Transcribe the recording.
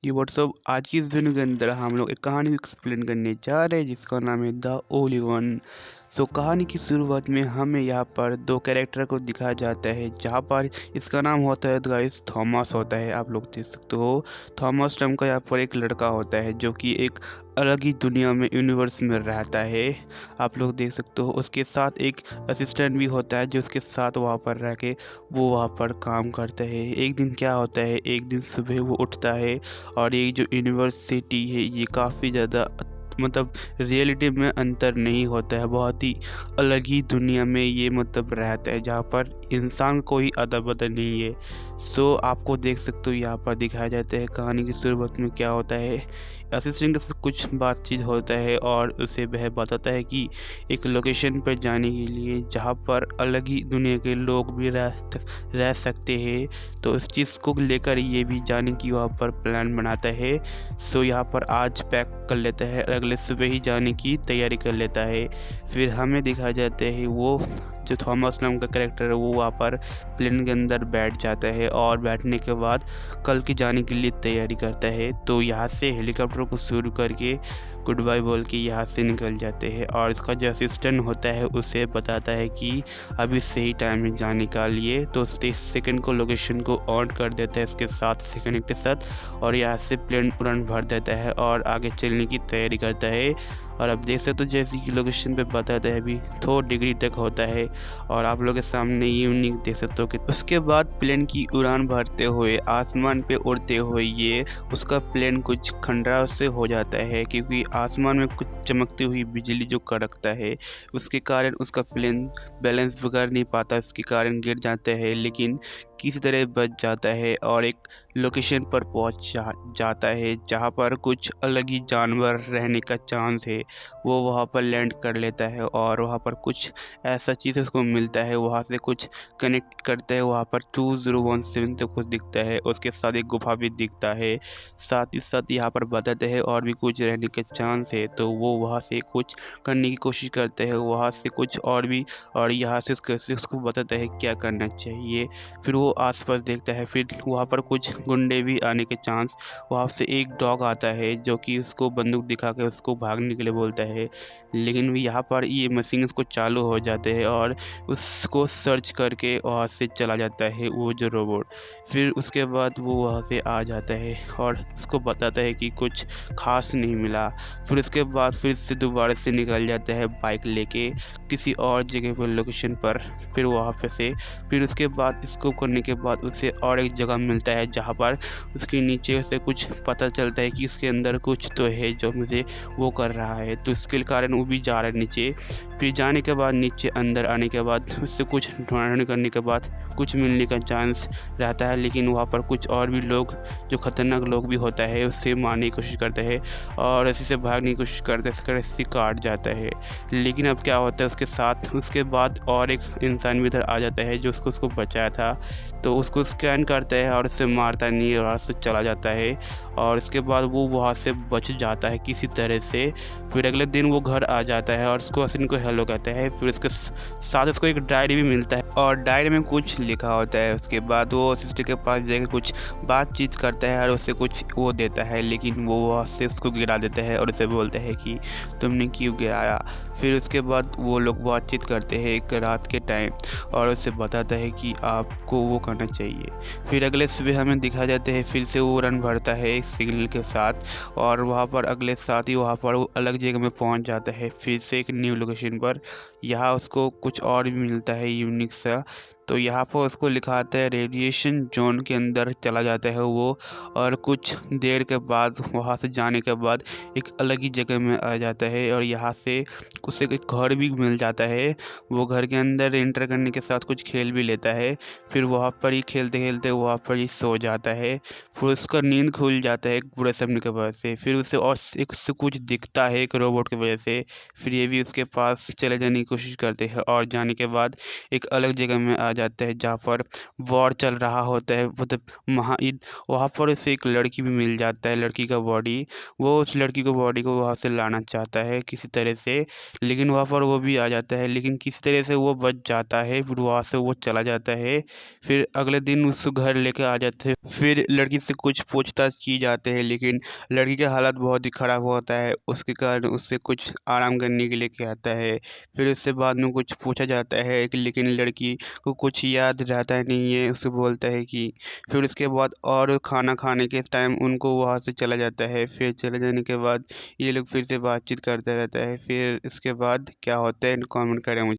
जी WhatsApp आज की इस वीडियो के अंदर हम लोग एक कहानी को एक्सप्लेन करने जा रहे हैं जिसका नाम है द ओनली वन। सो कहानी की शुरुआत में हमें यहाँ पर दो कैरेक्टर को दिखाया जाता है जहाँ पर इसका नाम होता है गाइस थॉमस होता है। आप लोग देख सकते हो थॉमस नाम का यहाँ पर एक लड़का होता है जो कि एक अलग ही दुनिया में यूनिवर्स में रहता है। आप लोग देख सकते हो उसके साथ एक असिस्टेंट भी होता है जो उसके साथ वहाँ पर रह के वो वहाँ पर काम करता है। एक दिन क्या होता है, एक दिन सुबह वो उठता है और ये जो यूनिवर्सिटी है ये काफ़ी ज़्यादा मतलब रियलिटी में अंतर नहीं होता है, बहुत ही अलग ही दुनिया में ये मतलब रहता है जहाँ पर इंसान कोई अदला बदल नहीं है। सो आपको देख सकते हो यहाँ पर दिखाया जाता है कहानी की शुरुआत में क्या होता है, असिस्टेंट के साथ कुछ बातचीत होता है और उसे वह बताता है कि एक लोकेशन पर जाने के लिए जहाँ पर अलग ही दुनिया के लोग भी रह सकते हैं। तो इस चीज़ को लेकर ये भी जाने की वहाँ पर प्लान बनाता है। सो यहाँ पर आज पैक कर लेता है और अगले सुबह ही जाने की तैयारी कर लेता है। फिर हमें दिखाया जाता है वो जो थॉमस नाम का कैरेक्टर है वो वहाँ पर प्लेन के अंदर बैठ जाता है और बैठने के बाद कल की जाने के लिए तैयारी करता है। तो यहाँ से हेलीकॉप्टर को शुरू करके गुड बाय बोल के यहाँ से निकल जाते हैं और इसका जो असिस्टेंट होता है उसे बताता है कि अभी सही टाइम है जाने का लिए। तो 30 सेकंड को लोकेशन को ऑन कर देता है इसके 7 सेकंड के साथ और यहाँ से प्लेन उड़ान भर देता है और आगे चलने की तैयारी करता है। और अब देख सकते हो जैसे कि लोकेशन पे बताता है अभी 2 डिग्री तक होता है और आप लोग के सामने यूनिक देख सकते हो कि उसके बाद प्लेन की उड़ान भरते हुए आसमान पे उड़ते हुए ये उसका प्लेन कुछ खंडरा से हो जाता है क्योंकि आसमान में कुछ चमकती हुई बिजली जो कड़कता है उसके कारण उसका प्लेन बैलेंस बिगाड़ नहीं पाता, इसके कारण गिर जाता है लेकिन किसी तरह बच जाता है और एक लोकेशन पर पहुंच जाता है जहां पर कुछ अलग ही जानवर रहने का चांस है। वो वहां पर लैंड कर लेता है और वहां पर कुछ ऐसा चीज़ उसको मिलता है, वहां से कुछ कनेक्ट करता है, वहां पर 2017 से कुछ दिखता है, उसके साथ एक गुफा भी दिखता है। साथ ही साथ यहाँ पर बताते हैं और भी कुछ रहने के चांस है तो वो वहाँ से कुछ करने की कोशिश करते हैं, वहाँ से कुछ और भी और यहाँ से उसको बताता है क्या करना चाहिए। फिर वो आसपास देखता है, फिर वहाँ पर कुछ गुंडे भी आने के चांस, वहाँ से एक डॉग आता है जो कि उसको बंदूक दिखा के उसको भागने के लिए बोलता है लेकिन यहाँ पर ये मशीन उसको चालू हो जाते हैं और उसको सर्च करके वहाँ से चला जाता है वो जो रोबोट। फिर उसके बाद वो वहाँ से आ जाता है और उसको बताता है कि कुछ खास नहीं मिला। फिर उसके बाद फिर से दोबारा से निकल जाता है बाइक लेके किसी और जगह पर लोकेशन पर। फिर वहाँ पे से फिर उसके बाद इसको करने के बाद उसे और एक जगह मिलता है जहाँ पर उसके नीचे से कुछ पता चलता है कि इसके अंदर कुछ तो है जो मुझे वो कर रहा है, तो इसके कारण वो भी जा रहा है नीचे। फिर जाने के बाद नीचे अंदर आने के बाद उससे कुछ ढूंढाढूंढी करने के बाद कुछ मिलने का चांस रहता है लेकिन वहाँ पर कुछ और भी लोग जो खतरनाक लोग भी होता है उससे मारने की कोशिश करते हैं और इसी से भागने की कोशिश करते हैं, रस्सी काट जाता है। लेकिन अब क्या होता है उसके साथ उसके बाद और एक इंसान भी इधर आ जाता है जो उसको उसको बचाया था, तो उसको स्कैन करता है और उससे मारता नहीं और से चला जाता है और इसके बाद वो वहाँ से बच जाता है किसी तरह से। फिर अगले दिन वो घर आ जाता है और उसको असिन को हेलो कहता है। फिर उसके साथ उसको एक डायरी भी मिलता है और डायरी में कुछ लिखा होता है। उसके बाद वो सिस्टर के पास जाकर कुछ बातचीत करता है और उसे कुछ वो देता है लेकिन वो वहाँ से उसको गिरा देता है और उसे बोलता है कि तुमने क्यों गिराया। फिर उसके बाद वो लोग बातचीत करते हैं एक रात के टाइम और उसे बताता है कि आपको वो करना चाहिए। फिर अगले सुबह हमें दिखा जाते हैं फिर से वो रन भरता है एक सिग्नल के साथ और वहाँ पर अगले साथ ही वहाँ पर वो अलग जगह में पहुँच जाता है फिर से एक न्यू लोकेशन पर। यहाँ उसको कुछ और भी मिलता है यूनिक सा, तो यहाँ पर उसको लिखा आता है रेडिएशन जोन के अंदर चला जाता है वो और कुछ देर के बाद वहाँ से जाने के बाद एक अलग ही जगह में आ जाता है और यहाँ से उसे एक घर भी मिल जाता है। वो घर के अंदर एंटर करने के साथ कुछ खेल भी लेता है, फिर वहाँ पर ही खेलते खेलते वहाँ पर ही सो जाता है। फिर उसका नींद खुल जाता है एक बुरे सपने के वजह से। फिर उसे और एक से कुछ दिखता है एक रोबोट की वजह से। फिर ये भी उसके पास चले जाने की कोशिश करते हैं और जाने के बाद एक अलग जगह में आ आ जाता है जहाँ पर वॉर चल रहा होता है, मतलब महायुद्ध। वहाँ पर उसे एक लड़की भी मिल जाता है, लड़की का बॉडी। वो उस लड़की को बॉडी को वहाँ से लाना चाहता है किसी तरह से, लेकिन वहाँ पर वो भी आ जाता है, लेकिन किसी तरह से वो बच जाता है। फिर वहाँ से वो चला जाता है। फिर अगले दिन उसको घर लेकर आ जाते हैं। फिर लड़की से कुछ पूछताछ की जाते हैं, लेकिन लड़की का हालत बहुत ही ख़राब होता है, उसके कारण उससे कुछ आराम करने के लिए कहता है। फिर उससे बाद में कुछ पूछा जाता है कि लेकिन लड़की को कुछ याद रहता नहीं है, उसे बोलता है कि फिर उसके बाद और खाना खाने के टाइम उनको वहाँ से चला जाता है। फिर चले जाने के बाद ये लोग फिर से बातचीत करते रहता है। फिर इसके बाद क्या होता है कमेंट करें मुझे।